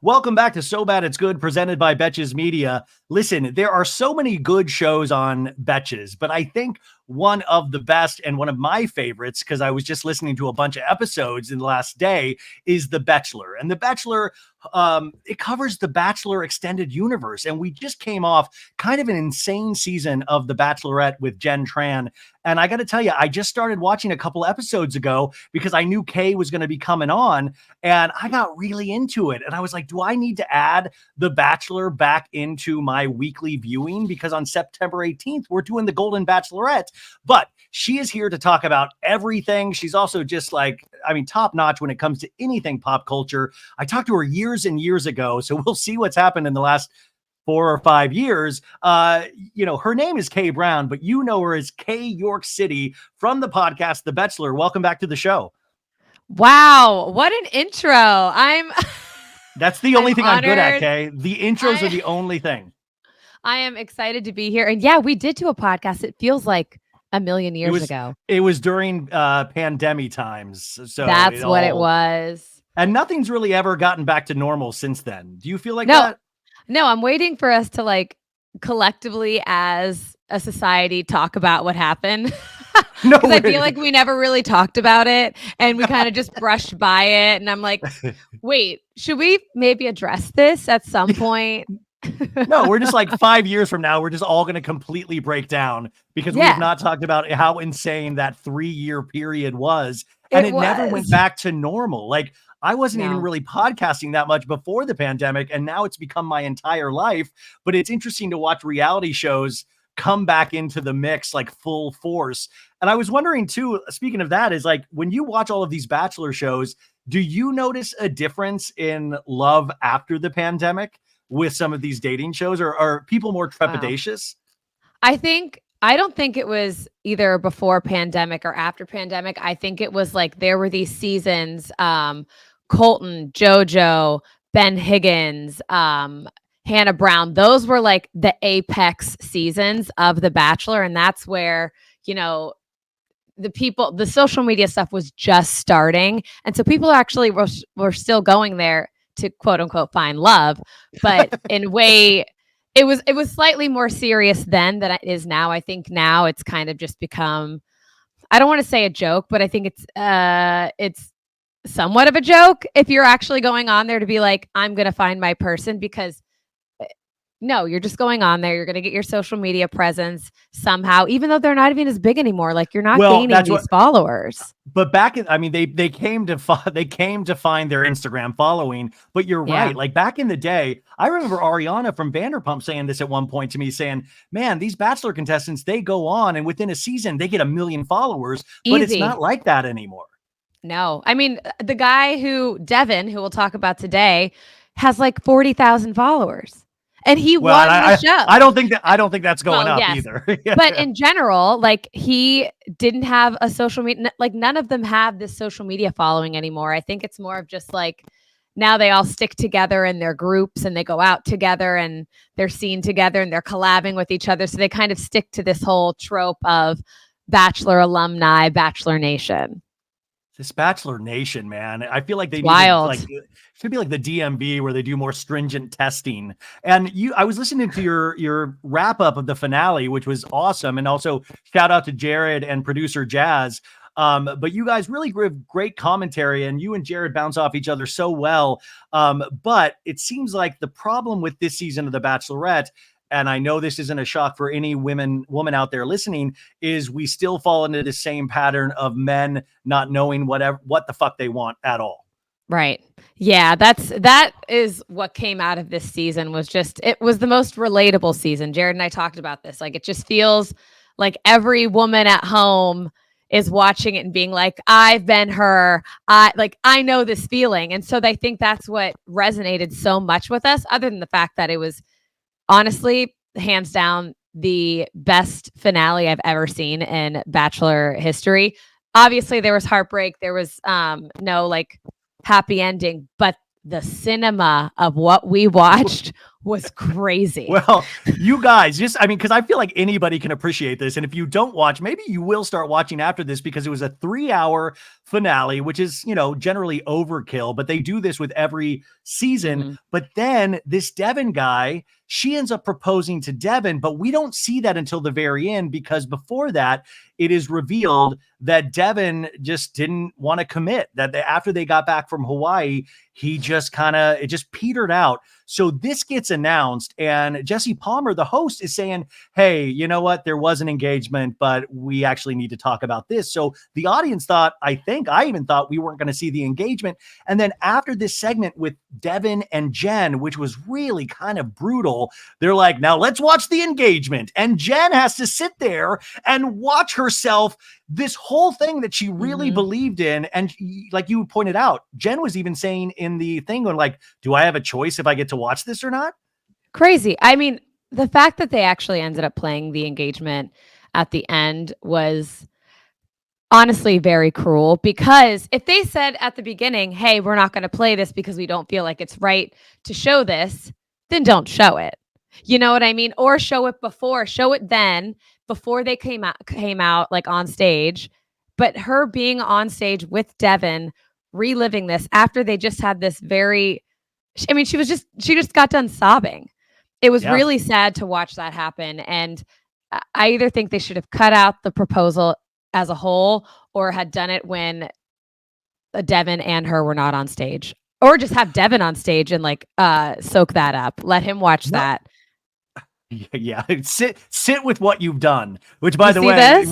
Welcome back to So Bad It's Good, presented by Betches Media. Listen, there are so many good shows on Betches, but I think one of the best and one of my favorites, because I was just listening to a bunch of episodes in the last day, is The Betchelor. And The Betchelor, it covers the Bachelor extended universe. And we just came off kind of an insane season of The Bachelorette with Jen Tran. And I got to tell you, I just started watching a couple episodes ago because I knew Kay was going to be coming on, and I got really into it. And I was like, do I need to add The Bachelor back into my weekly viewing? Because on September 18th, we're doing the Golden Bachelorette. But she is here to talk about everything. She's also just like, top notch when it comes to anything pop culture. I talked to her years and years ago, so we'll see what's happened in the last 4 or 5 years. Her name is Kay Brown, but you know her as KayYork City from the podcast The Betchelor. Welcome back to the show. Wow, what an intro. That's the only thing honored. I'm good at, Kay. The intros are the only thing. I am excited to be here. And yeah, we did do a podcast. It feels like a million years ago. It was during pandemic times. So that's what it was. And nothing's really ever gotten back to normal since then. Do you feel like that? No, I'm waiting for us to collectively as a society talk about what happened. No, I feel like we never really talked about it and we kind of just brushed by it. And I'm like, wait, should we maybe address this at some point? No, we're just like 5 years from now, we're just all going to completely break down because we've not talked about how insane that 3-year period was. And it never went back to normal. Like, I wasn't even really podcasting that much before the pandemic, and now it's become my entire life. But it's interesting to watch reality shows come back into the mix like full force. And I was wondering too, speaking of that, is like when you watch all of these Bachelor shows, do you notice a difference in love after the pandemic with some of these dating shows, or are people more trepidatious? Wow. I don't think it was either before pandemic or after pandemic. I think it was like there were these seasons, Colton, JoJo, Ben Higgins, Hannah Brown. Those were like the apex seasons of The Bachelor. And that's where, the social media stuff was just starting. And so people actually were still going there to quote unquote find love. But in a way, it was slightly more serious then than it is now. I think now it's kind of just become, I don't want to say a joke, but I think it's somewhat of a joke if you're actually going on there to be like, I'm going to find my person, because no, you're just going on there. You're going to get your social media presence somehow, even though they're not even as big anymore. Like, you're not gaining these followers. But back in, they came to find their Instagram following. But you're right. Like back in the day, I remember Ariana from Vanderpump saying this at one point to me, saying, "Man, these Bachelor contestants, they go on and within a season they get 1 million followers." But it's not like that anymore. No, the guy Devin, who we'll talk about today, has like 40,000 followers. And he won the show. I don't think that's going up either. But in general, like, he didn't have a social media, like none of them have this social media following anymore. I think it's more of just like, now they all stick together in their groups and they go out together and they're seen together and they're collabing with each other. So they kind of stick to this whole trope of Bachelor alumni, Bachelor Nation. This Bachelor Nation, man, I feel like they should be like the DMV where they do more stringent testing. And I was listening to your wrap up of the finale, which was awesome. And also shout out to Jared and producer Jazz. But you guys really give great commentary, and you and Jared bounce off each other so well. But it seems like the problem with this season of The Bachelorette, and I know this isn't a shock for any woman out there listening, is we still fall into the same pattern of men not knowing what the fuck they want at all. Right. Yeah, that is what came out of this season. It was the most relatable season. Jared and I talked about this. Like, it just feels like every woman at home is watching it and being like, I've been her. I know this feeling. And so they think that's what resonated so much with us, other than the fact that it was honestly, hands down, the best finale I've ever seen in Bachelor history. Obviously, there was heartbreak. There was no happy ending, but the cinema of what we watched was crazy. Well, you guys because I feel like anybody can appreciate this. And if you don't watch, maybe you will start watching after this because it was a 3-hour finale, which is, generally overkill, but they do this with every season. Mhm. But then this Devin guy, she ends up proposing to Devin, but we don't see that until the very end because before that, it is revealed that Devin just didn't want to commit, that after they got back from Hawaii, he just it just petered out. So this gets announced and Jesse Palmer, the host, is saying, hey, you know what? There was an engagement, but we actually need to talk about this. So the audience thought, I even thought we weren't going to see the engagement. And then after this segment with Devin and Jen, which was really kind of brutal, they're like, now let's watch the engagement. And Jen has to sit there and watch herself this whole thing that she really believed in. And like you pointed out, Jen was even saying in the thing, going like, do I have a choice if I get to watch this or not? Crazy. I mean, the fact that they actually ended up playing the engagement at the end was honestly very cruel, because if they said at the beginning, hey, we're not going to play this because we don't feel like it's right to show this, then don't show it. You know what I mean? Or show it then before they came out like on stage. But her being on stage with Devin, reliving this after they just had this she just got done sobbing. It was really sad to watch that happen. And I either think they should have cut out the proposal as a whole or had done it when Devin and her were not on stage, or just have Devin on stage and soak that up. Let him watch that. Yeah, sit with what you've done. Which, by the way,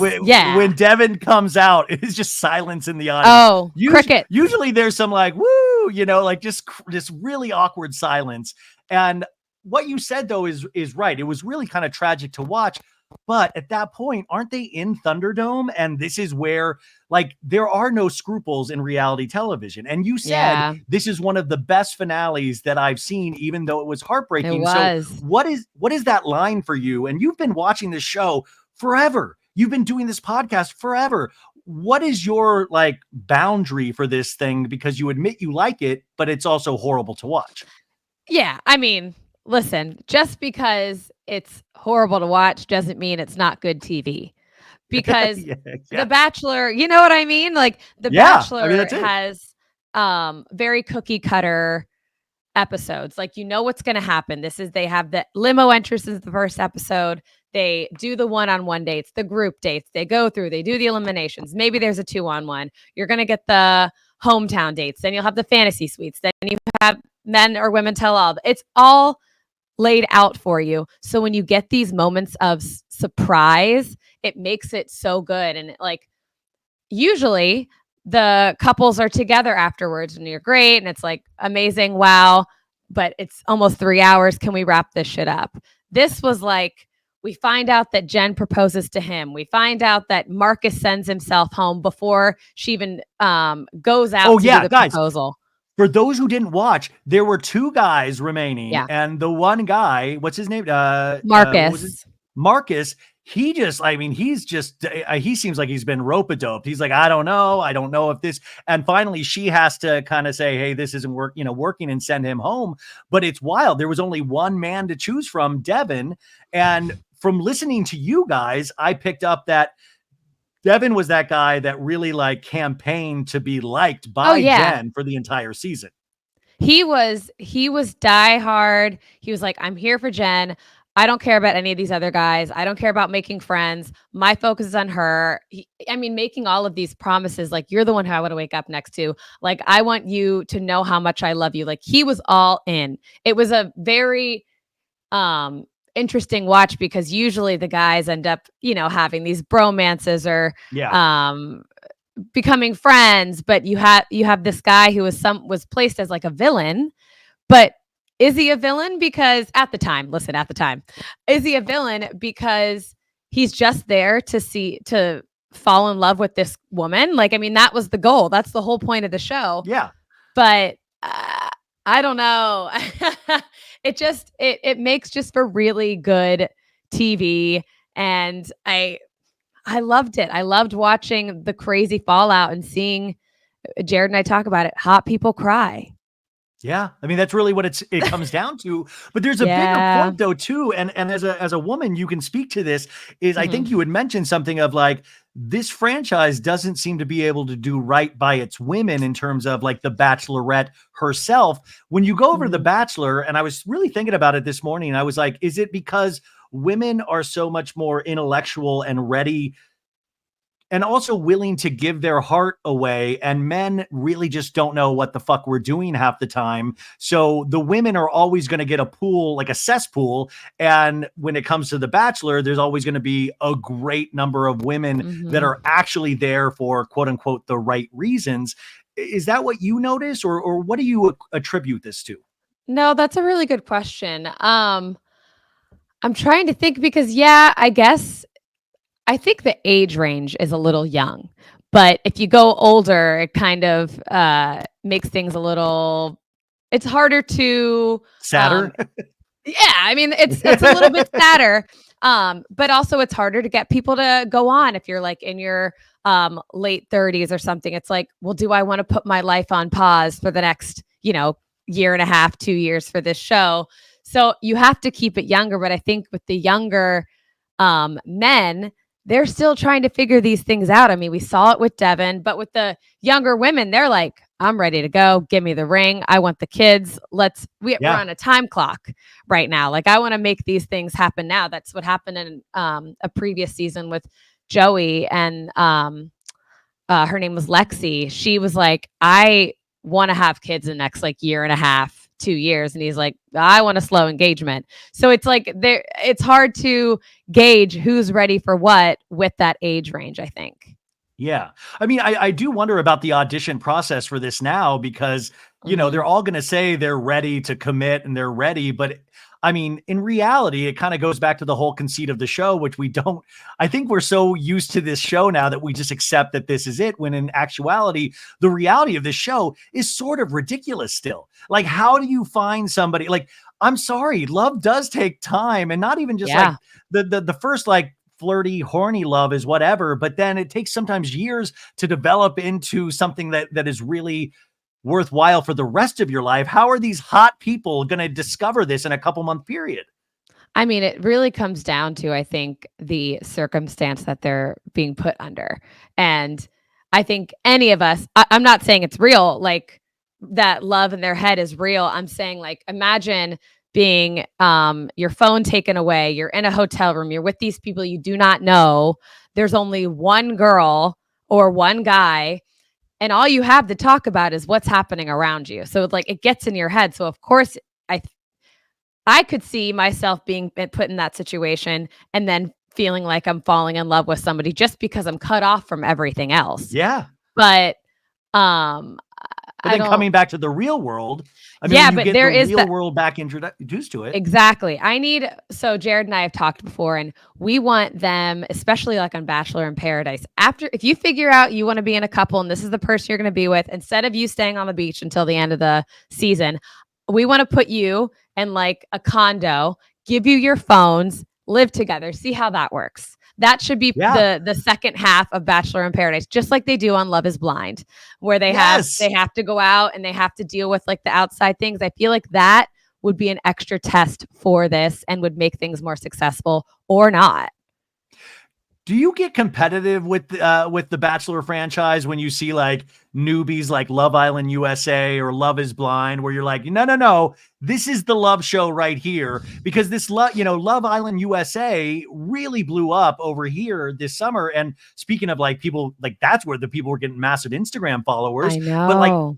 when Devin comes out, it's just silence in the audience. Oh, cricket. Usually there's some like woo, just really awkward silence. And what you said though is right. It was really kind of tragic to watch. But at that point, aren't they in Thunderdome? And this is where, there are no scruples in reality television. And you said this is one of the best finales that I've seen, even though it was heartbreaking. It was. So what is that line for you? And you've been watching this show forever. You've been doing this podcast forever. What is your boundary for this thing? Because you admit you like it, but it's also horrible to watch. Yeah. I mean, listen, just because it's horrible to watch doesn't mean it's not good TV. Because The Bachelor, you know what I mean? The Bachelor has very cookie cutter episodes. You know what's going to happen. They have the limo entrances the first episode. They do the one-on-one dates, the group dates. They go through, they do the eliminations. Maybe there's a 2-on-1. You're going to get the hometown dates. Then you'll have the fantasy suites. Then you have men or women tell all. It's all laid out for you. So when you get these moments of surprise, it makes it so good. And usually the couples are together afterwards and you're great. And it's amazing. Wow. But it's almost 3 hours. Can we wrap this shit up? This was we find out that Jen proposes to him. We find out that Marcus sends himself home before she even goes out to do the proposal. For those who didn't watch, there were 2 guys remaining. Yeah. And the one guy, what's his name? Marcus. Marcus. He just, he seems like he's been rope-a-doped. He's like, I don't know if this, and finally she has to kind of say, hey, this isn't working and send him home. But it's wild. There was only one man to choose from, Devin. And from listening to you guys, I picked up that Devin was that guy that really campaigned to be liked by Jen for the entire season. He was diehard. He was like, I'm here for Jen. I don't care about any of these other guys. I don't care about making friends. My focus is on her. Making all of these promises, you're the one who I want to wake up next to. I want you to know how much I love you. He was all in. It was a very interesting watch, because usually the guys end up, having these bromances or becoming friends. But you have this guy who was placed as a villain, but is he a villain because at the time, is he a villain because he's just there to fall in love with this woman? That was the goal. That's the whole point of the show. Yeah. But I don't know. It makes just for really good TV. And I loved it. I loved watching the crazy fallout and seeing Jared and I talk about it. Hot people cry. Yeah, I mean that's really what it comes down to. But there's a bigger Yeah. point though too, and as a woman, you can speak to this. Is I think Mhm. you had mentioned something of like this franchise doesn't seem to be able to do right by its women in terms of like the Bachelorette herself. When you go over to the Mhm. Bachelor, and I was really thinking about it this morning, and I was like, is it because women are so much more intellectual and ready and also willing to give their heart away, and men really just don't know what the fuck we're doing half the time, so the women are always going to get a pool, like a cesspool, and when it comes to the Bachelor, there's always going to be a great number of women that Mhm. are actually there for quote unquote the right reasons. Is that what you notice, or what do you attribute this to? No, that's a really good question. I'm trying to think because yeah, I guess I think the age range is a little young, but if you go older, it kind of makes things a little. It's harder to. Um, Sadder. yeah, I mean, it's a little bit sadder, but also it's harder to get people to go on if you're like in your late 30s or something. It's like, well, do I want to put my life on pause for the next, year and a half, 2 years for this show? So you have to keep it younger. But I think with the younger men, they're still trying to figure these things out. I mean, we saw it with Devin, but with the younger women, they're like, I'm ready to go. Give me the ring. I want the kids. We're Yeah. on a time clock right now. Like, I want to make these things happen now. That's what happened in a previous season with Joey, and her name was Lexi. She was like, I want to have kids in the next like year and a half, 2 years. And he's like, I want a slow engagement. So it's like it's hard to gauge who's ready for what with that age range, I think. Yeah. I mean, I do wonder about the audition process for this now because, they're Hmm. all going to say they're ready to commit and they're ready. But I mean, in reality, it kind of goes back to the whole conceit of the show, which we don't, I think we're so used to this show now that we just accept that this is it. When in actuality, the reality of this show is sort of ridiculous still. Like, how do you find somebody like, I'm sorry, love does take time, and not even just like Yeah. the first like flirty, horny love is whatever, but then it takes sometimes years to develop into something that is really worthwhile for the rest of your life. How are these hot people going to discover this in a couple month period? I mean, it really comes down to, I think, the circumstance that they're being put under. And I think any of us, I'm not saying it's real, like that love in their head is real. I'm saying, like, imagine being your phone taken away, you're in a hotel room, you're with these people you do not know. There's only one girl or one guy, and all you have to talk about is what's happening around you. So it's like it gets in your head. So of course I I could see myself being put in that situation and then feeling like I'm falling in love with somebody just because I'm cut off from everything else. Yeah. But um But I then don't. coming back to the real world, I mean, when Yeah, you but get the there is real that. world back introduced to it. Exactly. So Jared and I have talked before, and we want them, especially like on Bachelor in Paradise. After, if you figure out you want to be in a couple and this is the person you're going to be with, instead of you staying on the beach until the end of the season, we want to put you in like a condo, give you your phones, live together, see how that works. That should be Yeah. the second half of Bachelor in Paradise, just like they do on Love is Blind, where Yes. they have to go out and they have to deal with like the outside things. I feel like that would be an extra test for this and would make things more successful or not. Do you get competitive with the Bachelor franchise when you see like newbies like Love Island USA or Love is Blind, where you're like, no, no, no, this is the love show right here? Because this Love Island USA really blew up over here this summer. And speaking of like people, like that's where the people were getting massive Instagram followers. I But like, know.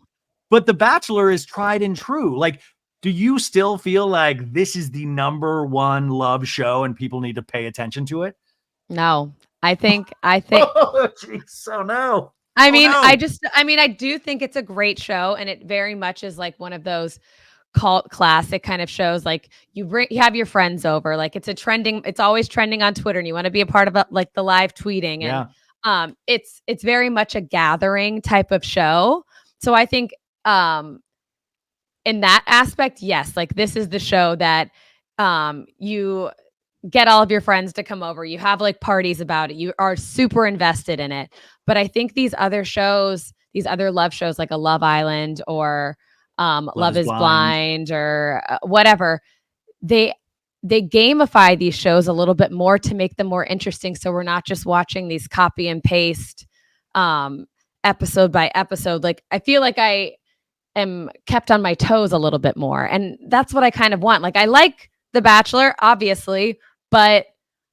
but The Bachelor is tried and true. Like, do you still feel like this is the number one love show and people need to pay attention to it? No. I think Oh, jeez. Oh, no. I Oh, mean, no. I do think it's a great show, and it very much is like one of those cult classic kind of shows. Like you have your friends over, like it's always trending on Twitter, and you want to be a part of it, like the live tweeting. And Yeah. it's very much a gathering type of show. So I think in that aspect, yes, like this is the show that you get all of your friends to come over. You have like parties about it. You are super invested in it. But I think these other shows, these other love shows like a Love Island or Love is Blind or whatever. They gamify these shows a little bit more to make them more interesting. So we're not just watching these copy and paste episode by episode. Like I feel like I am kept on my toes a little bit more. And that's what I kind of want. Like I like The Bachelor, obviously, but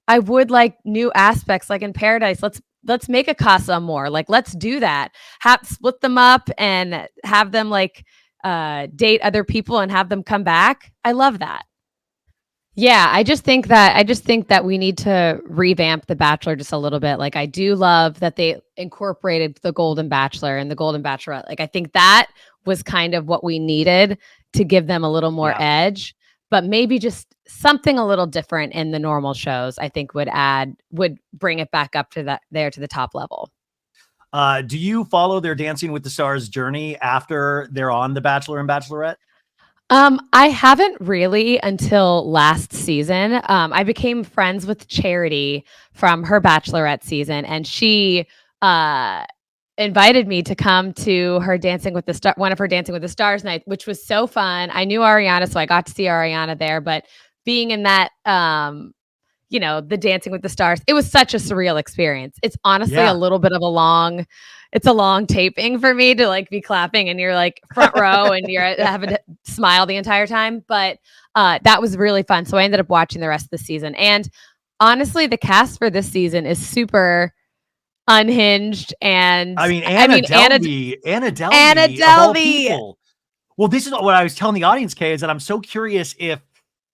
I would like new aspects. Like in Paradise, let's make a casa more. Like let's do that. Split them up and have them like date other people and have them come back. I love that. Yeah, I just think that we need to revamp The Bachelor just a little bit. Like I do love that they incorporated the Golden Bachelor and the Golden Bachelorette. Like I think that was kind of what we needed to give them a little more edge, but maybe just something a little different in the normal shows, I think would bring it back up to to the top level. Do you follow their Dancing with the Stars journey after they're on The Bachelor and Bachelorette? I haven't really until last season. I became friends with Charity from her Bachelorette season, and she invited me to come to her one of her Dancing with the Stars night, which was so fun. I knew Ariana, so I got to see Ariana there, but being in that, the Dancing with the Stars, it was such a surreal experience. It's honestly a little bit of it's a long taping for me to like be clapping and you're like front row and you're having to smile the entire time. But that was really fun. So I ended up watching the rest of the season. And honestly, the cast for this season is super unhinged. And Anna Delvey, of all people. Well, this is what I was telling the audience, Kay, is that I'm so curious if,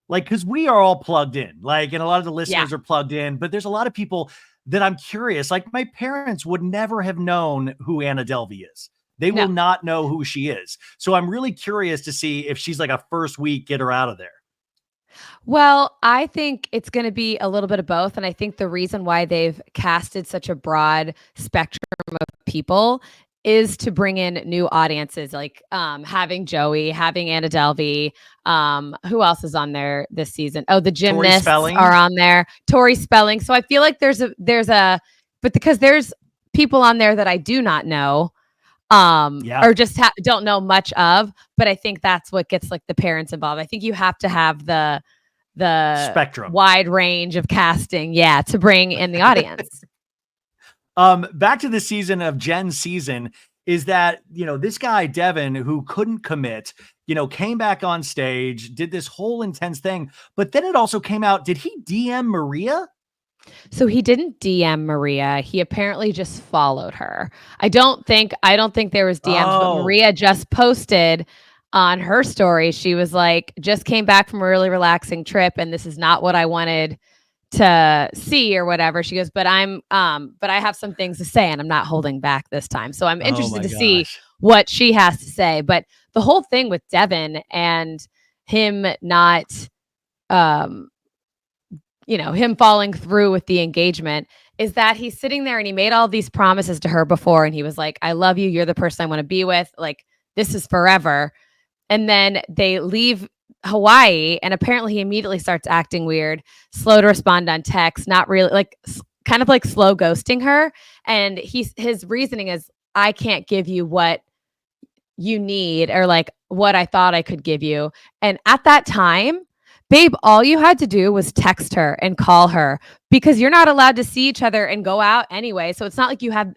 like, because we are all plugged in, like, and a lot of the listeners are plugged in, but there's a lot of people that I'm curious. Like, my parents would never have known who Anna Delvey is. They will not know who she is. So I'm really curious to see if she's like a first week, get her out of there. Well, I think it's going to be a little bit of both. And I think the reason why they've casted such a broad spectrum of people is to bring in new audiences, like having Joey, having Anna Delvey. Who else is on there this season? Oh, the gymnasts are on there. Tori Spelling. So I feel like but because there's people on there that I do not know, or just don't know much of. But I think that's what gets like the parents involved. I think you have to have the spectrum, wide range of casting, to bring in the audience. Back to the season of Jen's season is that, this guy, Devin, who couldn't commit, came back on stage, did this whole intense thing, but then it also came out, did he DM Maria? So he didn't DM Maria. He apparently just followed her. I don't think there was DMs, but Maria just posted on her story. She was like, just came back from a really relaxing trip and this is not what I wanted to see or whatever. She goes, but I have some things to say and I'm not holding back this time. So I'm interested to see what she has to say. But the whole thing with Devin and him not, him falling through with the engagement is that he's sitting there and he made all these promises to her before. And he was like, I love you. You're the person I want to be with. Like, this is forever. And then they leave Hawaii and apparently he immediately starts acting weird, slow to respond on text, not really, like kind of like slow ghosting her. And his reasoning is, I can't give you what you need or like what I thought I could give you. And at that time, babe, all you had to do was text her and call her because you're not allowed to see each other and go out anyway. So it's not like you have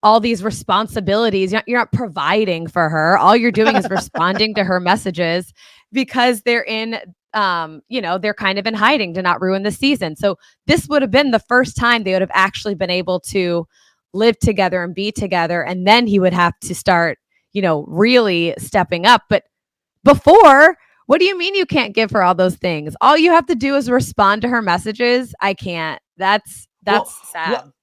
all these responsibilities. You're not providing for her. All you're doing is responding to her messages because they're in, they're kind of in hiding to not ruin the season. So this would have been the first time they would have actually been able to live together and be together. And then he would have to start, really stepping up. But before, what do you mean you can't give her all those things? All you have to do is respond to her messages. I can't. That's sad. Well,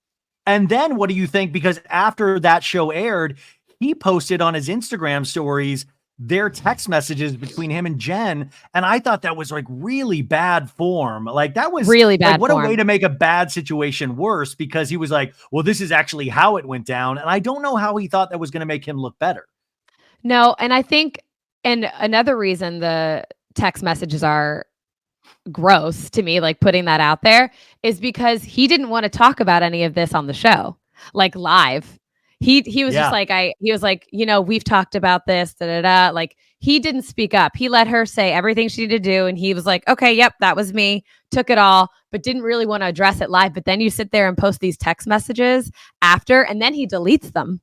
and then what do you think? Because after that show aired, he posted on his Instagram stories their text messages between him and Jen. And I thought that was like really bad form. Like that was really bad. What a way to make a bad situation worse, because he was like, well, this is actually how it went down. And I don't know how he thought that was going to make him look better. No. And I think, and another reason the text messages are gross to me, like putting that out there, is because he didn't want to talk about any of this on the show, like live. He was just like, he was like, we've talked about this, like he didn't speak up. He let her say everything she needed to do. And he was like, okay, yep, that was me. Took it all, but didn't really want to address it live. But then you sit there and post these text messages after, and then he deletes them.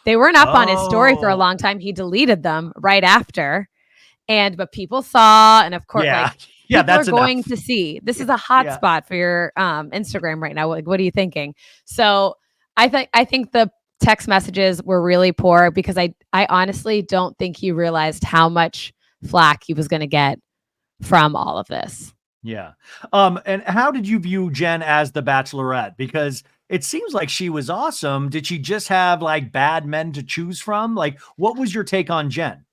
They weren't up on his story for a long time. He deleted them right after. But people saw, and of course, Yeah. People that's are going enough. to see. This is a hot spot for your Instagram right now. Like, what are you thinking? So I think the text messages were really poor because I honestly don't think he realized how much flack he was going to get from all of this. Yeah. And how did you view Jen as the Bachelorette? Because it seems like she was awesome. Did she just have like bad men to choose from? Like, what was your take on Jen?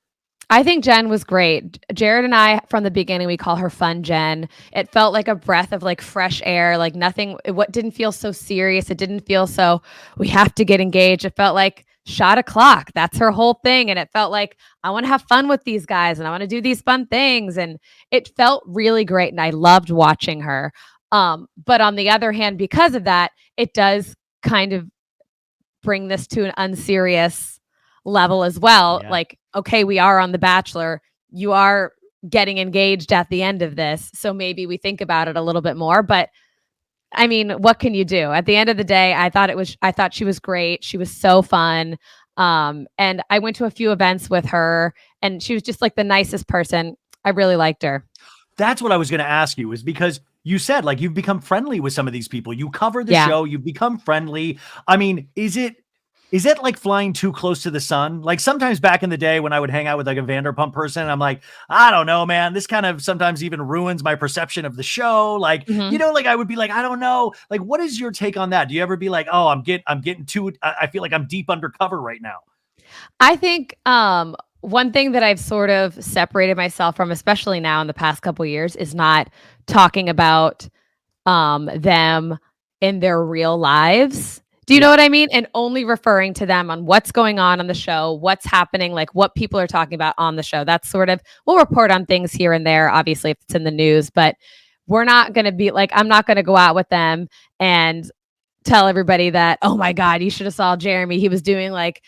I think Jen was great. Jared and I, from the beginning, we call her Fun Jen. It felt like a breath of like fresh air, like nothing, what didn't feel so serious. It didn't feel so, we have to get engaged. It felt like shot o'clock. That's her whole thing. And it felt like, I want to have fun with these guys and I want to do these fun things. And it felt really great. And I loved watching her. But on the other hand, because of that, it does kind of bring this to an unserious level as well. Yeah. Like, okay, we are on The Bachelor. You are getting engaged at the end of this. So maybe we think about it a little bit more. But I mean, what can you do? At the end of the day, I thought she was great. She was so fun. And I went to a few events with her and she was just like the nicest person. I really liked her. That's what I was going to ask you, is because you said like you've become friendly with some of these people. You cover the show, you've become friendly. I mean, is it like flying too close to the sun? Like sometimes back in the day when I would hang out with like a Vanderpump person, I'm like, I don't know, man, this kind of sometimes even ruins my perception of the show. Like, like I would be like, I don't know. Like, what is your take on that? Do you ever be like, oh, I'm getting too, I feel like I'm deep undercover right now? I think, one thing that I've sort of separated myself from, especially now in the past couple of years, is not talking about them in their real lives. Do you know what I mean? And only referring to them on what's going on the show, what's happening, like what people are talking about on the show. That's sort of, we'll report on things here and there, obviously, if it's in the news, but we're not going to be like, I'm not going to go out with them and tell everybody that, oh my God, you should have saw Jeremy. He was doing like,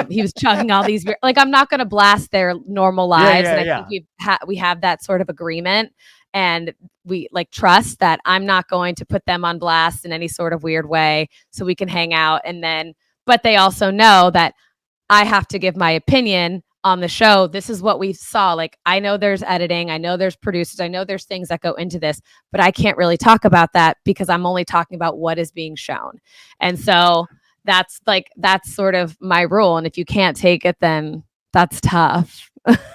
he was chugging all these, like, I'm not going to blast their normal lives. And I think we have that sort of agreement. And we like trust that I'm not going to put them on blast in any sort of weird way so we can hang out. And then, but they also know that I have to give my opinion on the show. This is what we saw. Like, I know there's editing. I know there's producers. I know there's things that go into this, but I can't really talk about that because I'm only talking about what is being shown. And so that's sort of my rule. And if you can't take it, then that's tough.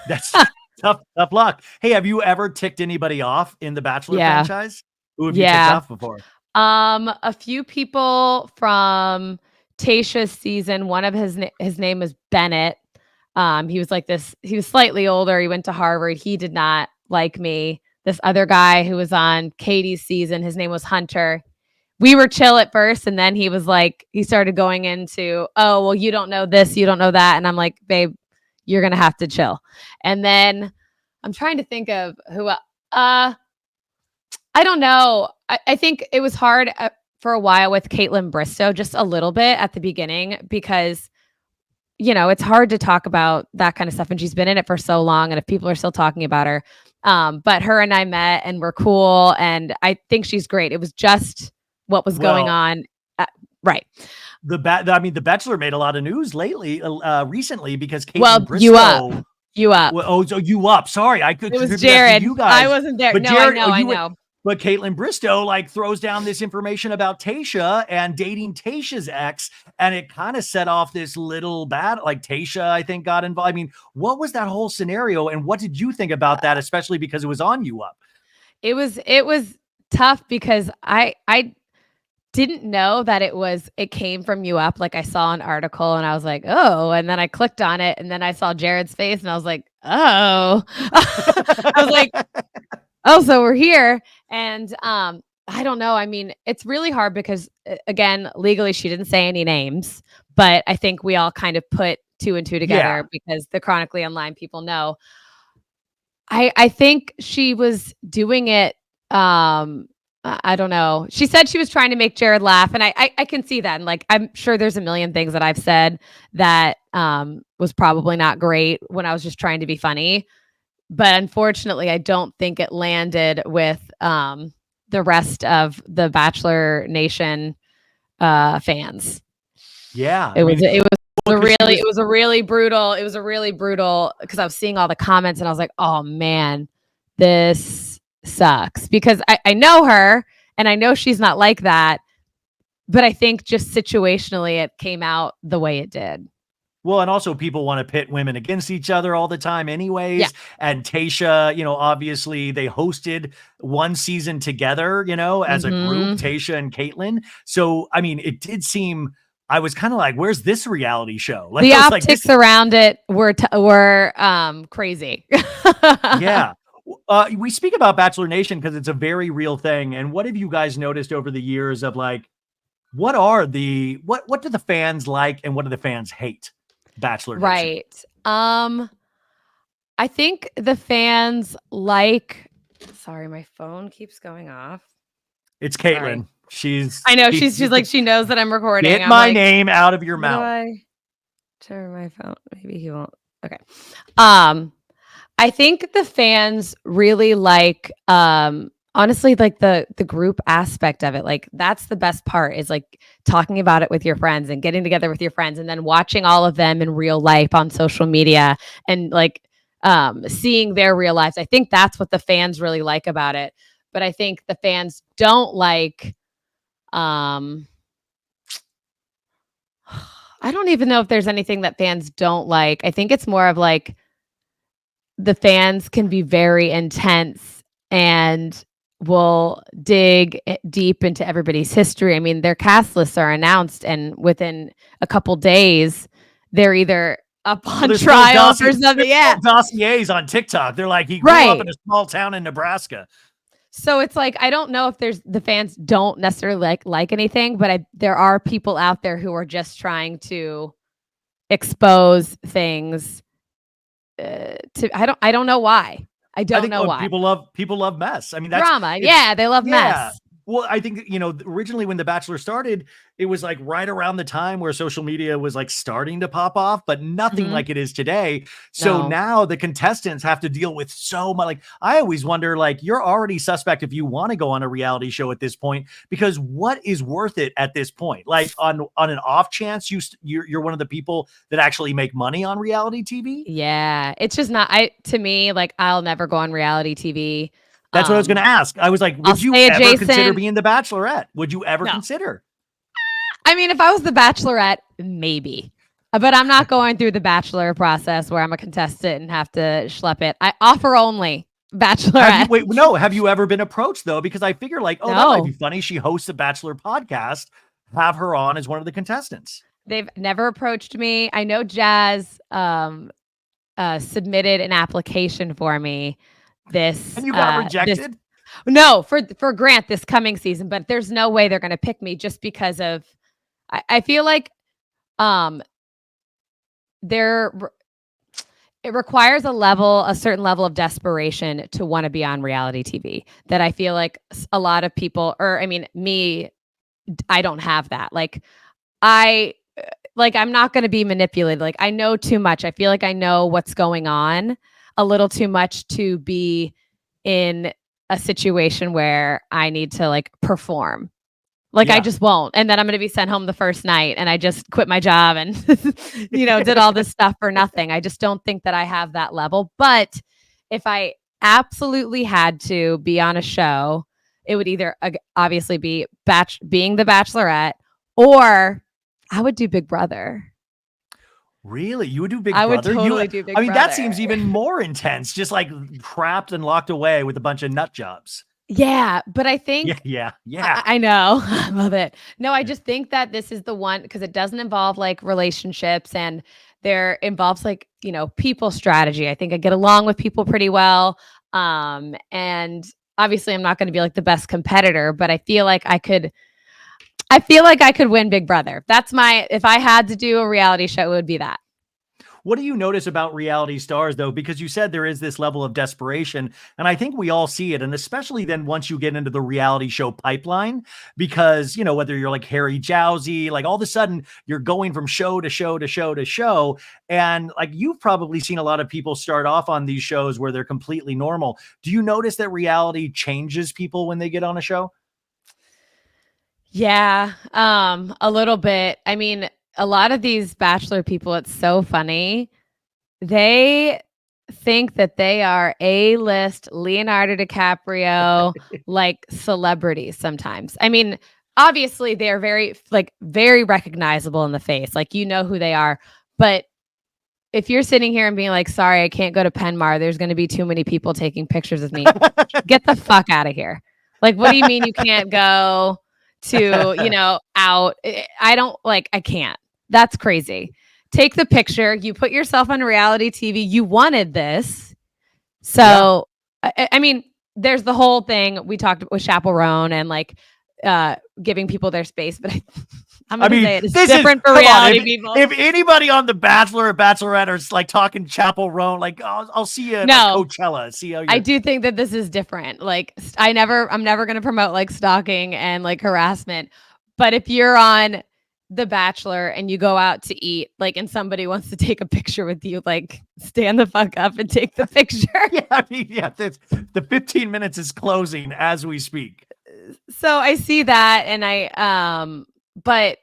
That's tough luck. Hey, have you ever ticked anybody off in the Bachelor franchise? Who have you ticked off before? A few people from Tayshia's season. One of his name was Bennett. He was like this. He was slightly older. He went to Harvard. He did not like me. This other guy who was on Katie's season, his name was Hunter. We were chill at first, and then he was like, he started going into, oh, well, you don't know this, you don't know that, and I'm like, babe, you're gonna have to chill. And then I'm trying to think of who. I don't know. I think it was hard for a while with Kaitlyn Bristowe, just a little bit at the beginning, because it's hard to talk about that kind of stuff, and she's been in it for so long, and if people are still talking about her, but her and I met and we're cool, and I think she's great. It was just what was going on, right? The Betchelor made a lot of news recently because Kaitlyn Bristowe. You up? So you up? Sorry, I could. It was Jared. You guys. I wasn't there. But no, Jared, I know. But Kaitlyn Bristowe like throws down this information about Tayshia and dating Tayshia's ex, and it kind of set off this little bad. Like Tayshia, I think, got involved. I mean, what was that whole scenario, and what did you think about that, especially because it was on You Up? It was tough because I didn't know that it came from You Up. Like, I saw an article and I was like, oh, and then I clicked on it and then I saw Jared's face and I was like, oh. I was like, oh, so we're here. And I don't know. I mean, it's really hard because, again, legally she didn't say any names, but I think we all kind of put two and two together because the chronically online people know. I think she was doing it I don't know. She said she was trying to make Jared laugh, and I can see that. And like, I'm sure there's a million things that I've said that was probably not great when I was just trying to be funny. But unfortunately, I don't think it landed with the rest of the Bachelor Nation fans. Yeah, It was a really brutal because I was seeing all the comments and I was like, oh man, this sucks, because I know her and I know she's not like that, but I think just situationally it came out the way it did. Well, and also people want to pit women against each other all the time anyways. Yeah. And Tayshia, obviously they hosted one season together, as a group, Tayshia and Caitlyn. So, I mean, it did seem, I was kind of like, where's this reality show? Like, the I was optics around it were crazy. Yeah. We speak about Bachelor Nation because it's a very real thing. And what have you guys noticed over the years of like, what do the fans like and what do the fans hate? Bachelor Nation. Right. I think the fans like, sorry, my phone keeps going off. It's Caitlyn. Sorry. I know she's like, she knows that I'm recording. Get my name out of your mouth. I turn my phone. Maybe he won't. Okay. I think the fans really like, honestly, like the group aspect of it. Like that's the best part, is like talking about it with your friends and getting together with your friends and then watching all of them in real life on social media and like seeing their real lives. I think that's what the fans really like about it. But I think the fans don't like, I don't even know if there's anything that fans don't like. I think it's more of like the fans can be very intense and will dig deep into everybody's history. I mean, their cast lists are announced, and within a couple days, they're either up on trial or something. Yeah, dossiers on TikTok. They're like, he grew up in a small town in Nebraska. So it's like, I don't know if the fans don't necessarily like anything, but there are people out there who are just trying to expose things. I don't know why. I don't know why. People love mess. I mean, that's drama. Yeah, they love mess. Well, I think, originally when The Bachelor started, it was like right around the time where social media was like starting to pop off, but nothing like it is today. So now the contestants have to deal with so much. Like, I always wonder, like, you're already suspect if you want to go on a reality show at this point, because what is worth it at this point? Like on an off chance you're one of the people that actually make money on reality TV. Yeah, it's just not, to me, like, I'll never go on reality TV. That's what I was going to ask. I was like, would you ever consider being the Bachelorette? Would you ever consider? I mean, if I was the Bachelorette, maybe. But I'm not going through the Bachelor process where I'm a contestant and have to schlep it. I offer only Bachelorette. Have you ever been approached, though? Because I figure like, that might be funny. She hosts a Bachelor podcast. Have her on as one of the contestants. They've never approached me. I know Jazz submitted an application for me. And you got rejected? No, for Grant this coming season, but there's no way they're going to pick me just because of, I feel like it requires a certain level of desperation to want to be on reality TV that I feel like a lot of people, or I mean, me, I don't have that. I'm not going to be manipulated. Like, I know too much. I feel like I know what's going on a little too much to be in a situation where I need to like perform. I just won't. And then I'm going to be sent home the first night and I just quit my job and, did all this stuff for nothing. I just don't think that I have that level. But if I absolutely had to be on a show, it would either obviously be being the Bachelorette, or I would do Big Brother. Really? You would do Big Brother? I would totally do Big Brother. That seems even more intense, just like trapped and locked away with a bunch of nut jobs. Yeah, but I think... Yeah. I know. I love it. No, I just think that this is the one, because it doesn't involve like relationships, and there involves like, people strategy. I think I get along with people pretty well. And obviously I'm not going to be like the best competitor, but I feel like I could win Big Brother. If I had to do a reality show, it would be that. What do you notice about reality stars, though? Because you said there is this level of desperation, and I think we all see it. And especially then once you get into the reality show pipeline, because, whether you're like Harry Jowsey, like all of a sudden you're going from show to show to show to show. And like you've probably seen a lot of people start off on these shows where they're completely normal. Do you notice that reality changes people when they get on a show? Yeah, a little bit. I mean, a lot of these Bachelor people, it's so funny. They think that they are A-list Leonardo DiCaprio, like celebrities sometimes. I mean, obviously they're very recognizable in the face. Like, you know who they are. But if you're sitting here and being like, sorry, I can't go to Penmar, there's going to be too many people taking pictures of me. Get the fuck out of here. Like, what do you mean you can't go to, out? I can't. That's crazy. Take the picture. You put yourself on reality TV. You wanted this. So, yeah. I mean, there's the whole thing we talked with Chaperone and like giving people their space, but I'm going to say it's different for reality people. If anybody on The Bachelor or Bachelorette are like talking Chaperone, like I'll see you at Coachella. See how I do think that this is different. Like I'm never going to promote like stalking and like harassment. But if you're on The Bachelor and you go out to eat, like, and somebody wants to take a picture with you, like, stand the fuck up and take the picture. The 15 minutes is closing as we speak. So I see that, and but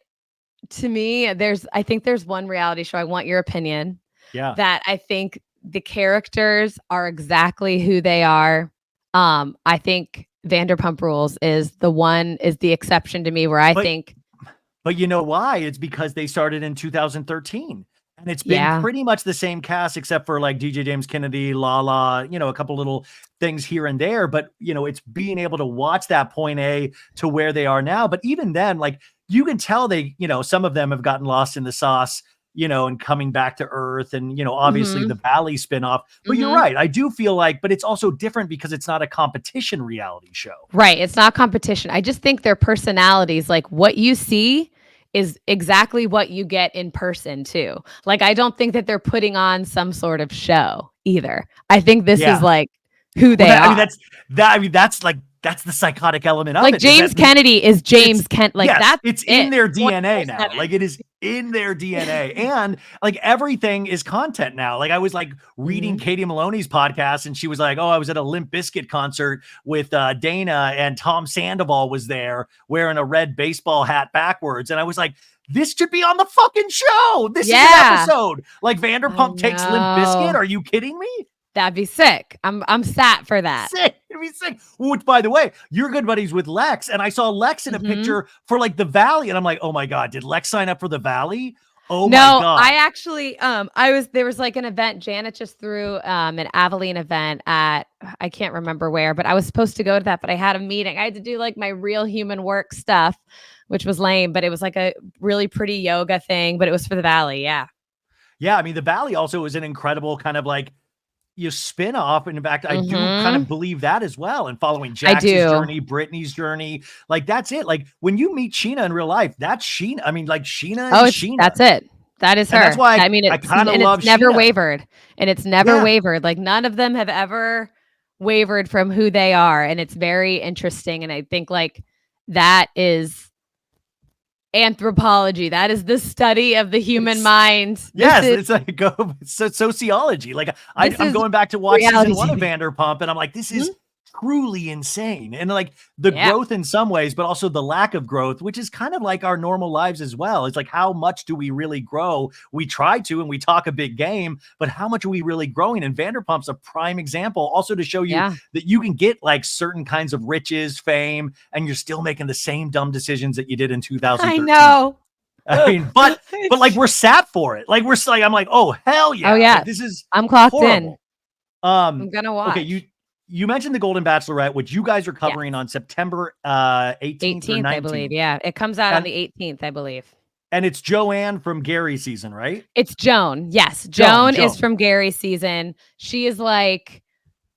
to me, I think there's one reality show. I want your opinion. Yeah. That I think the characters are exactly who they are. I think Vanderpump Rules is the exception to me where I think. But you know why? It's because they started in 2013. And it's been pretty much the same cast except for like DJ James Kennedy, Lala, a couple little things here and there. But, it's being able to watch that point A to where they are now. But even then, like you can tell they, some of them have gotten lost in the sauce, and coming back to earth and, obviously the Valley spinoff. But you're right. I do feel like, but it's also different because it's not a competition reality show. Right. It's not competition. I just think their personalities, like what you see is exactly what you get in person too. Like, I don't think that they're putting on some sort of show either. I think this is like who they are. That's the psychotic element of like it. James Kennedy is James Kennedy. Like it's in their DNA now. Like it is in their DNA. And like everything is content now. Like I was like reading Katie Maloney's podcast and she was like, oh, I was at a Limp Bizkit concert with Dana and Tom Sandoval was there wearing a red baseball hat backwards. And I was like, this should be on the fucking show. This is an episode. Like Vanderpump takes Limp Bizkit. Are you kidding me? That'd be sick. I'm sat for that. Sick. It'd be sick. Which, by the way, you're good buddies with Lex, and I saw Lex in a picture for like the Valley, and I'm like, oh my god, did Lex sign up for the Valley? Oh my god. No, I actually, there was like an event. Janet just threw an Aveline event at I can't remember where, but I was supposed to go to that, but I had a meeting. I had to do like my real human work stuff, which was lame, but it was like a really pretty yoga thing, but it was for the Valley. Yeah. Yeah, I mean, the Valley also is an incredible kind of like spin off. And in fact, I do kind of believe that as well. And following Jax's journey, Brittany's journey, like that's it. Like when you meet Sheena in real life, that's Sheena. I mean, like Sheena. Sheena. That's it. That is her. And that's why I mean, I kind of love it's never Sheena. wavered, and it's never wavered. Like none of them have ever wavered from who they are, and it's very interesting. And I think like that is anthropology. That is the study of the human mind. It's like sociology. Like I'm going back to watch season 1 of Vanderpump, and I'm like, this is truly insane. And like the growth in some ways, but also the lack of growth, which is kind of like our normal lives as well. It's like, how much do we really grow? We try to, and we talk a big game, but how much are we really growing? And Vanderpump's a prime example also to show you that you can get like certain kinds of riches, fame, and you're still making the same dumb decisions that you did in 2013. I know. I mean, but like we're sat for it. Like I'm like, oh hell yeah. Oh yeah. Like, this is I'm clocked horrible. in. I'm gonna watch. Okay, you mentioned the Golden Bachelorette, which you guys are covering on September 18th or 19th. I believe. Yeah, it comes out on the 18th, I believe. And it's Joanne from Gary's season, right? It's Joan. Yes, Joan is from Gary's season. She is like,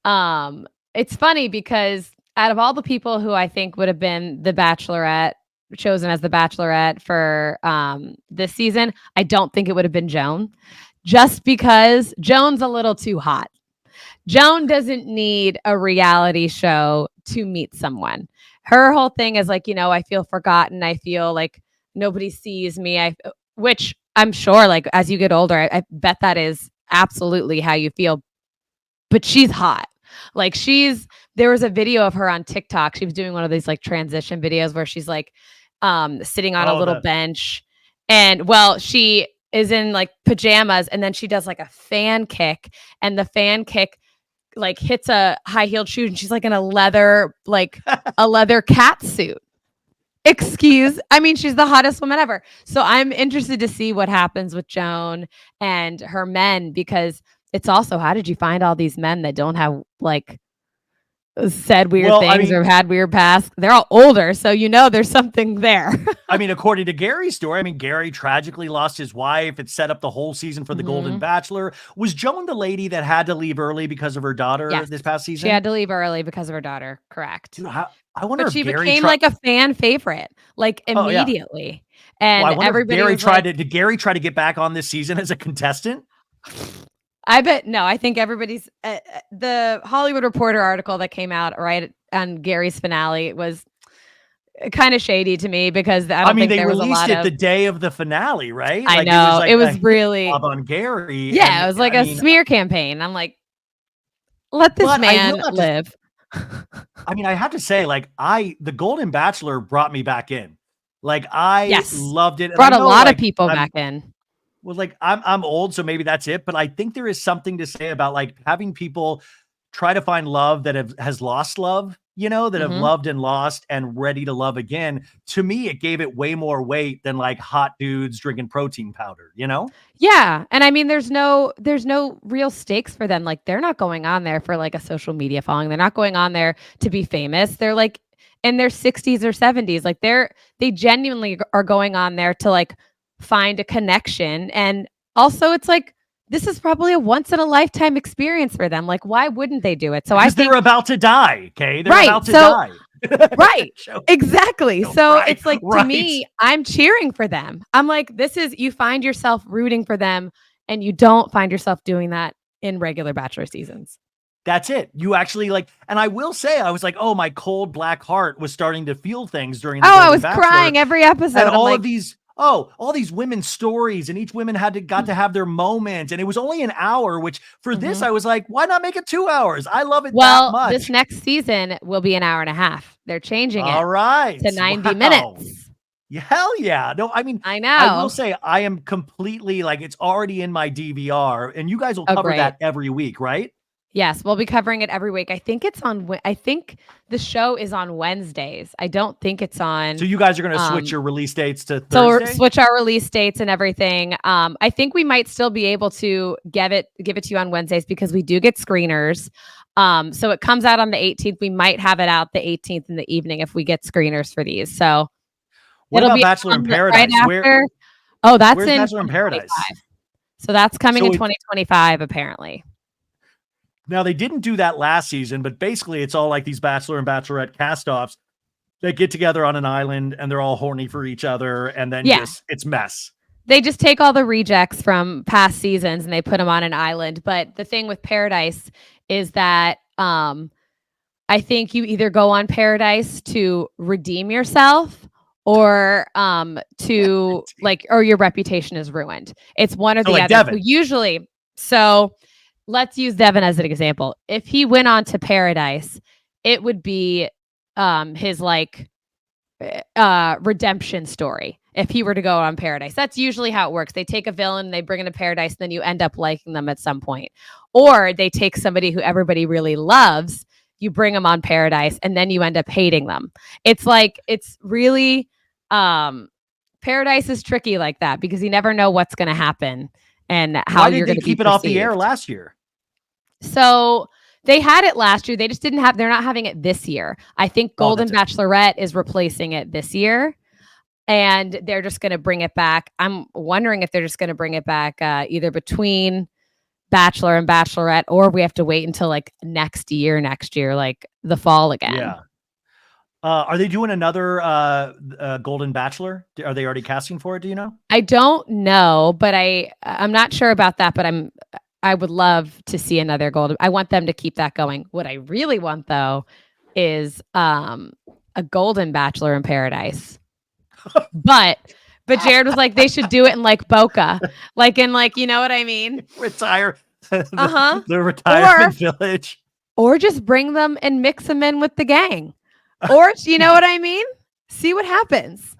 it's funny because out of all the people who I think would have been the Bachelorette, chosen as the Bachelorette for this season, I don't think it would have been Joan. just because Joan's a little too hot. Joan doesn't need a reality show to meet someone. Her whole thing is like, I feel forgotten. I feel like nobody sees me. Which I'm sure, like, as you get older, I bet that is absolutely how you feel. But she's hot. Like, there was a video of her on TikTok. She was doing one of these like transition videos where she's like sitting on a little bench. And she is in like pajamas, and then she does like a fan kick, and the fan kick like hits a high heeled shoe, and she's like in a leather cat suit. She's the hottest woman ever. So I'm interested to see what happens with Joan and her men, because it's also, how did you find all these men that don't have like said weird things or had weird past? They're all older, so there's something there. According to Gary's story, Gary tragically lost his wife. It set up the whole season for the Golden Bachelor. Was Joan the lady that had to leave early because of her daughter this past season? She had to leave early because of her daughter. Correct. Dude, I wonder if she Gary became like a fan favorite, like immediately. And everybody did Gary try to get back on this season as a contestant? I bet no. I think everybody's the Hollywood Reporter article that came out right on Gary's finale was kind of shady to me, because I don't think they there was released a lot it the day of the finale, right? I know it was really on Gary. Yeah, it was like a smear campaign. I'm like, let this man live. I have to say, like, the Golden Bachelor brought me back in. Like, I loved it. Brought a lot of people back in. Well, like, I'm old, so maybe that's it. But I think there is something to say about like having people try to find love that has lost love, that have loved and lost and ready to love again. To me, it gave it way more weight than like hot dudes drinking protein powder, Yeah. And there's no real stakes for them. Like, they're not going on there for like a social media following. They're not going on there to be famous. They're like in their 60s or 70s. Like, they genuinely are going on there to like find a connection. And also, it's like, this is probably a once in a lifetime experience for them. Like, why wouldn't they do it? So I think they're about to die. Okay. They're about to die. Right. Exactly. So it's like, to me, I'm cheering for them. I'm like, you find yourself rooting for them, and you don't find yourself doing that in regular Bachelor seasons. That's it. You actually like, and I will say, I was like, oh, my cold black heart was starting to feel things during the I was crying every episode. And all these women's stories, and each woman got to have their moment. And it was only an hour, which for this, I was like, why not make it 2 hours? I love it that much. This next season will be an hour and a half. They're changing it to 90 minutes. Yeah, hell yeah. No, I know. I will say, I am completely like, it's already in my DVR, and you guys will cover that every week, right? Yes, we'll be covering it every week. I think the show is on Wednesdays. I don't think it's on. So you guys are going to switch your release dates to Thursday? So switch our release dates and everything. I think we might still be able to give it to you on Wednesdays, because we do get screeners. So it comes out on the 18th. We might have it out the 18th in the evening if we get screeners for these. So what about Bachelor in Paradise? Right after. That's in Bachelor in Paradise. So that's coming in 2025, apparently. Now, they didn't do that last season, but basically it's all like these Bachelor and Bachelorette cast-offs. They get together on an island, and they're all horny for each other, and then it's mess. They just take all the rejects from past seasons and they put them on an island. But the thing with Paradise is that I think you either go on Paradise to redeem yourself, or to like, or your reputation is ruined. It's one or the other. So let's use Devin as an example. If he went on to Paradise, it would be his like redemption story. If he were to go on Paradise, that's usually how it works. They take a villain, they bring into Paradise, and then you end up liking them at some point. Or they take somebody who everybody really loves, you bring them on Paradise, and then you end up hating them. It's like, it's really Paradise is tricky like that, because you never know what's going to happen and how you're going to keep it off the air last year. So they had it last year. They just didn't have. They're not having it this year. I think Golden Bachelorette is replacing it this year, and they're just going to bring it back. I'm wondering if they're just going to bring it back either between Bachelor and Bachelorette, or we have to wait until like next year, like the fall again. Yeah. Are they doing another Golden Bachelor? Are they already casting for it? Do you know? I don't know, but I'm not sure about that, but I would love to see another Golden. I want them to keep that going. What I really want though is a Golden Bachelor in Paradise. But Jared was like, they should do it in like Boca, like in like, you know what I mean? Retire Uh-huh. the retirement village. Or just bring them and mix them in with the gang. Or you know what I mean? See what happens.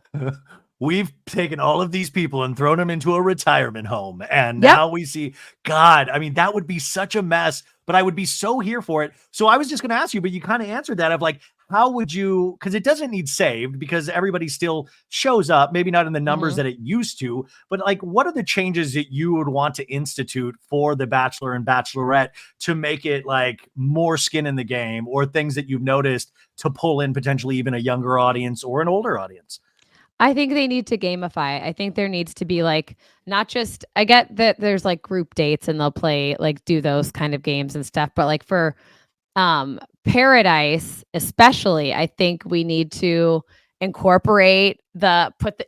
We've taken all of these people and thrown them into a retirement home. And now we see, God, I mean, that would be such a mess, but I would be so here for it. So I was just going to ask you, but you kind of answered that of like, how would you, because it doesn't need saved because everybody still shows up, maybe not in the numbers that it used to, but like, what are the changes that you would want to institute for the Bachelor and Bachelorette to make it like more skin in the game, or things that you've noticed to pull in potentially even a younger audience or an older audience? I think they need to gamify. I think there needs to be like, not just, I get that there's like group dates and they'll play, like do those kind of games and stuff. But like for Paradise, especially, I think we need to incorporate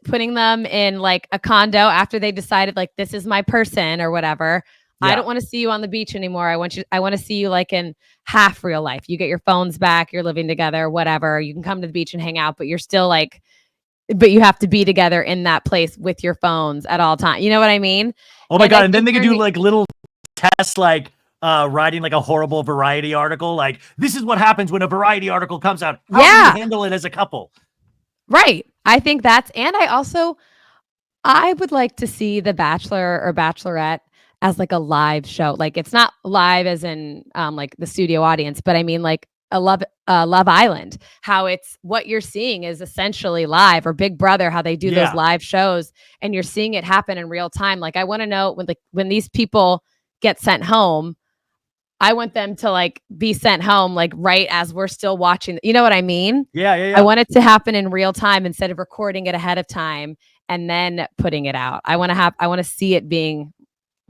putting them in like a condo after they decided like, this is my person or whatever. I don't want to see you on the beach anymore. I want to see you like in half real life. You get your phones back, you're living together, whatever. You can come to the beach and hang out, but you're still like, but you have to be together in that place with your phones at all times. You know what I mean? Oh my God. And then they could do like little tests, like writing like a horrible Variety article. Like, this is what happens when a Variety article comes out. How do you handle it as a couple? Right. I think and I would like to see The Bachelor or Bachelorette as like a live show. Like, it's not live as in like the studio audience, but I mean like a Love Island, how it's what you're seeing is essentially live, or Big Brother, how they do those live shows and you're seeing it happen in real time. Like, I want to know when these people get sent home, I want them to like be sent home like right as we're still watching. You know what I mean? Yeah. I want it to happen in real time instead of recording it ahead of time and then putting it out. I want to see it being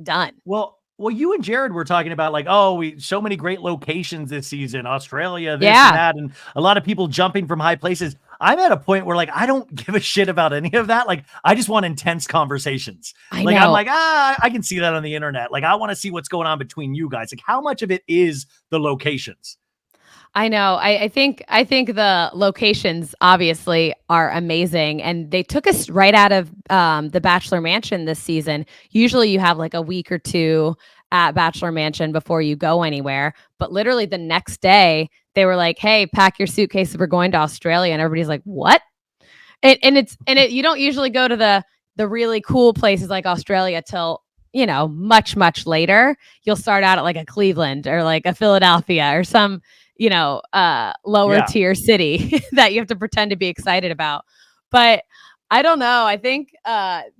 done. Well, you and Jared were talking about like, so many great locations this season, Australia, this and that, and a lot of people jumping from high places. I'm at a point where like, I don't give a shit about any of that. Like, I just want intense conversations. I'm like, I can see that on the internet. Like, I want to see what's going on between you guys. Like, how much of it is the locations? I know. I think the locations obviously are amazing, and they took us right out of the Bachelor Mansion this season. Usually you have like a week or two at Bachelor Mansion before you go anywhere, but literally the next day they were like, "Hey, pack your suitcases. We're going to Australia," and everybody's like, "What?" You don't usually go to the really cool places like Australia till much later. You'll start out at like a Cleveland or like a Philadelphia or some lower tier city that you have to pretend to be excited about. But I don't know. I think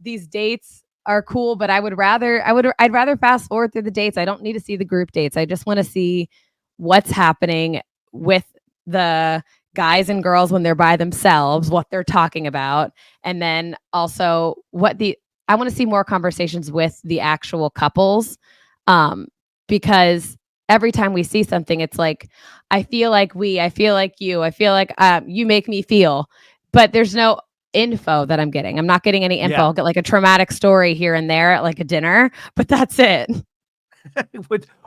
these dates are cool, but I'd rather fast forward through the dates. I don't need to see the group dates. I just want to see what's happening with the guys and girls when they're by themselves, what they're talking about. And then also I want to see more conversations with the actual couples. Because every time we see something, it's like, I feel like you make me feel, but there's no info that I'm getting. I'm not getting any info. I'll get like a traumatic story here and there at like a dinner, but that's it.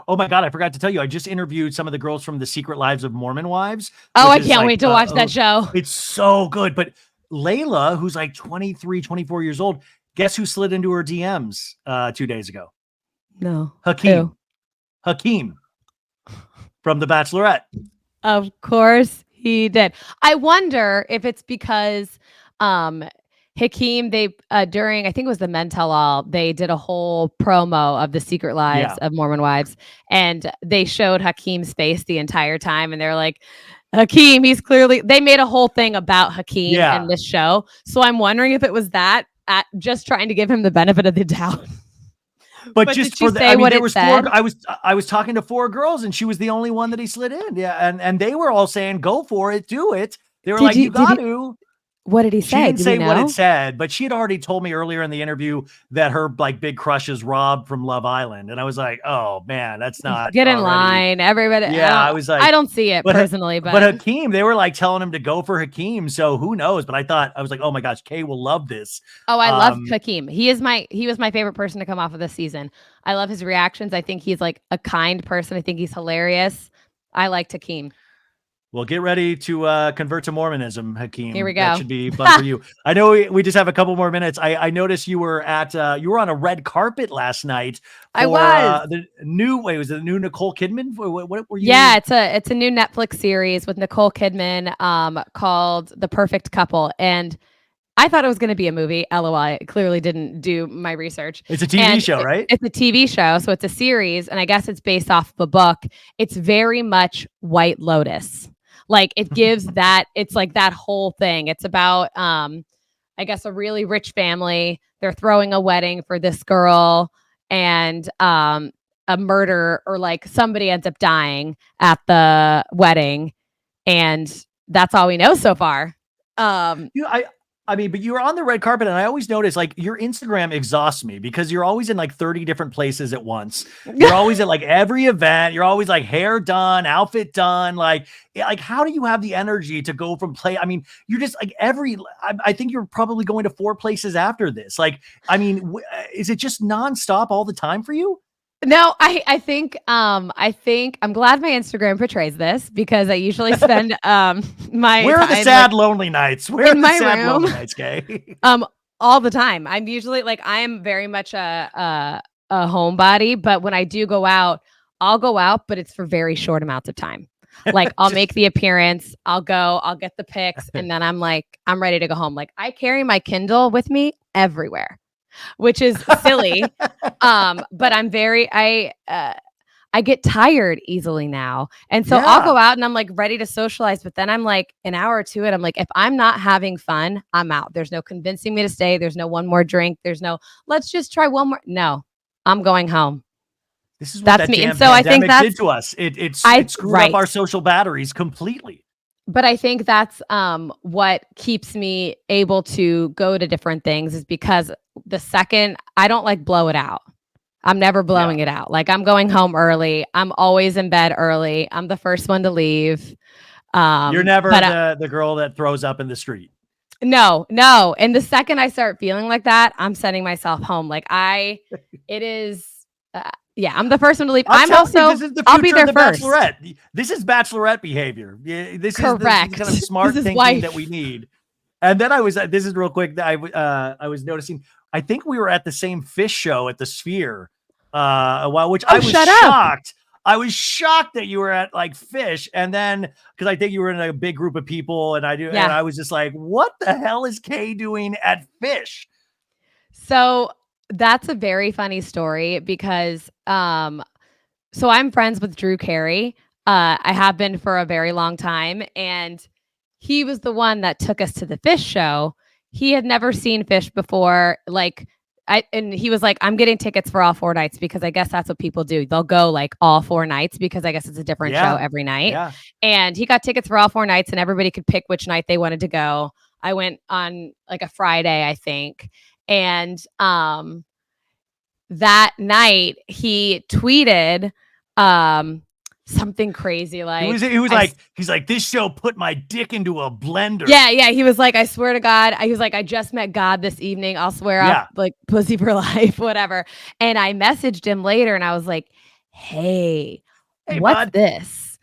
Oh my God, I forgot to tell you, I just interviewed some of the girls from The Secret Lives of Mormon Wives. Oh, I can't wait to watch that show. It's so good. But Layla, who's like 23, 24 years old, guess who slid into her DMs 2 days ago? No. Hakeem from The Bachelorette. Of course he did. I wonder if it's because Hakeem, during, I think it was the Men Tell All, they did a whole promo of The Secret Lives of Mormon Wives, and they showed Hakeem's face the entire time, and they're like, Hakeem, they made a whole thing about Hakeem in this show. So I'm wondering if it was that, just trying to give him the benefit of the doubt. But just for the, I mean, there was four. I was talking to 4 girls, and she was the only one that he slid in. Yeah, and they were all saying, "Go for it, do it." They were you got to. What did he She say? didn't Do say we what know? it said, but she had already told me earlier in the interview that her like big crush is Rob from Love Island. And I was like, oh man, that's not Get in already. line, everybody. Yeah, I was like, I don't see it personally, but but Hakeem, they were like telling him to go for Hakeem. So who knows? But I was like, oh my gosh, Kay will love this. oh, I love Hakeem. He was my favorite person to come off of this season. I love his reactions. I think he's like a kind person. I think he's hilarious. I liked Hakeem. Well, get ready to convert to Mormonism, Hakeem. Here we That go. should be fun for you. I know we just have a couple more minutes. I noticed you were on a red carpet last night for I was. the new was it the new Nicole Kidman? What were you? Yeah, it's a new Netflix series with Nicole Kidman called The Perfect Couple. And I thought it was going to be a movie. LOL. I clearly didn't do my research. It's a TV show, right? It's a TV show. So it's a series. And I guess it's based off the book. It's very much White Lotus. Like it gives that, it's like that whole thing. It's about, I guess, a really rich family. They're throwing a wedding for this girl and a murder or like somebody ends up dying at the wedding. And that's all we know so far. I mean, but you were on the red carpet, and I always notice like your Instagram exhausts me because you're always in like 30 different places at once. You're always at like every event. You're always like hair done, outfit done. Like how do you have the energy to go from play? I mean, you're just like I think you're probably going to 4 places after this. Like, I mean, is it just nonstop all the time for you? No, I think I'm glad my Instagram portrays this because I usually spend my Where are the time, sad lonely nights? Where in are the my sad room. lonely nights, Kay? All the time. I'm usually like I am very much a homebody, but when I do go out, I'll go out, but it's for very short amounts of time. Like I'll make the appearance, I'll go, I'll get the pics, and then I'm like, I'm ready to go home. Like I carry my Kindle with me everywhere, which is silly. But I'm I get tired easily now. And so I'll go out and I'm like ready to socialize, but then I'm like an hour or two and I'm like, if I'm not having fun, I'm out. There's no convincing me to stay. There's no one more drink. There's no, let's just try one more. No, I'm going home. This is what that's that me. damn And so I think pandemic that's did to us. It screwed up our social batteries completely. But I think that's what keeps me able to go to different things is because the second I don't like blow it out. I'm never blowing it out. Like I'm going home early. I'm always in bed early. I'm the first one to leave. You're never the girl that throws up in the street. No. And the second I start feeling like that, I'm sending myself home. Like I'm the first one to leave. This is the I'll be future there of the first. Bachelorette. This is Bachelorette behavior. This Correct. is the kind of smart thinking life. that we need. And then this is real quick. I was noticing, I think we were at the same fish show at the Sphere a while, which I was shocked. I was shocked that you were at like fish. And then, cause I think you were in a big group of people and and I was just like, what the hell is Kay doing at fish? So that's a very funny story because, so I'm friends with Drew Carey. I have been for a very long time. And he was the one that took us to the fish show. He had never seen fish before. And he was like, I'm getting tickets for all 4 nights because I guess that's what people do. They'll go like all 4 nights because I guess it's a different show every night. Yeah. And he got tickets for all 4 nights and everybody could pick which night they wanted to go. I went on like a Friday, I think. And that night he tweeted something crazy like he's like, this show put my dick into a blender. Yeah. He was like, I swear to God. He was like, I just met God this evening. I'll swear off like pussy for life, whatever. And I messaged him later and I was like, hey what's bud. This?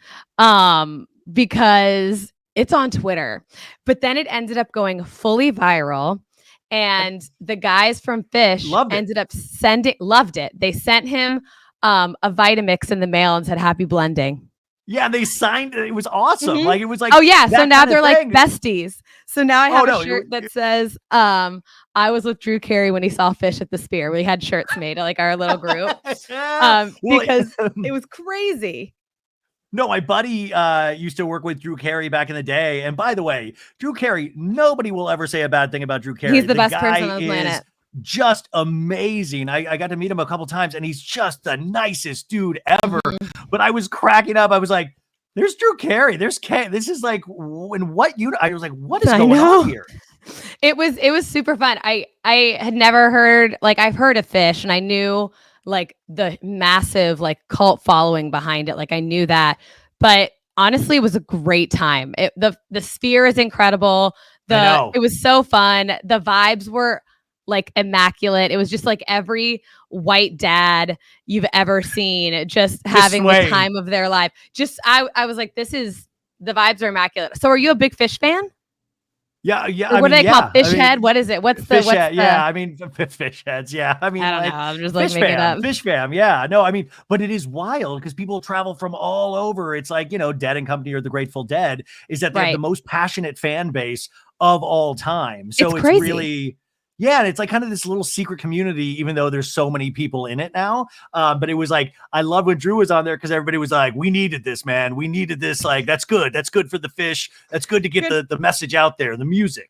Because it's on Twitter. But then it ended up going fully viral. And the guys from Fish loved it. They sent him a Vitamix in the mail and said happy blending. Yeah, they signed it. It was awesome. Like it was like, oh yeah. So now they're like besties. So now I have a shirt that says I was with Drew Carey when he saw fish at the Spear. We had shirts made like our little group. Because it was crazy. No, my buddy used to work with Drew Carey back in the day. And by the way, Drew Carey, nobody will ever say a bad thing about Drew Carey. He's the best person on the planet. Just amazing. I got to meet him a couple times and he's just the nicest dude ever. But I was cracking up. I was like, there's Drew Carey. There's Kay. This is like, in what I was like, what is going on here? It was super fun. I had never heard, like, I've heard of Fish and I knew like the massive like cult following behind it. Like I knew that. But honestly, it was a great time. The Sphere is incredible. I know. It was so fun. The vibes were like immaculate. It was just like every white dad you've ever seen just having the swaying. time of their life. I was like, the vibes are immaculate. So are you a big Fish fan? Yeah, yeah. Or what do they call it? Fish I mean, head? What is it? What's fish the head? Yeah, I mean, fish heads. Yeah, I mean, I don't like, know. I'm just like fish making it fam, up. fish fam. Yeah, no, I mean, but it is wild because people travel from all over. It's like, Dead and Company or the Grateful Dead is that they have the Right. most passionate fan base of all time. So it's crazy. really, yeah, and it's like kind of this little secret community, even though there's so many people in it now. But it was like, I love when Drew was on there because everybody was like, we needed this, man. We needed this. Like, that's good. That's good for the fish. That's good to get the message out there, the music.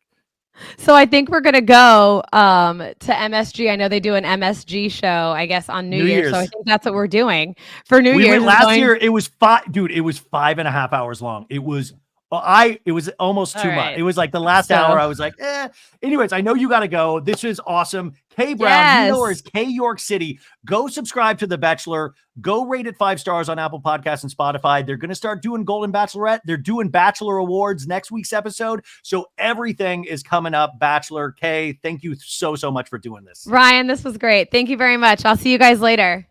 So I think we're gonna go to MSG. I know they do an MSG show, I guess, on New Year's. So I think that's what we're doing for New Year's. Went last year. It was dude. It was 5.5 hours long. It was it was almost too much. It was like the last hour. I was like, eh. Anyways, I know you got to go. This is awesome. K Brown, you know her as KayYork City. Go subscribe to The Betchelor. Go rate it 5 stars on Apple Podcasts and Spotify. They're going to start doing Golden Bachelorette. They're doing Bachelor Awards next week's episode. So everything is coming up. Bachelor. Kay, thank you so much for doing this. Ryan, this was great. Thank you very much. I'll see you guys later.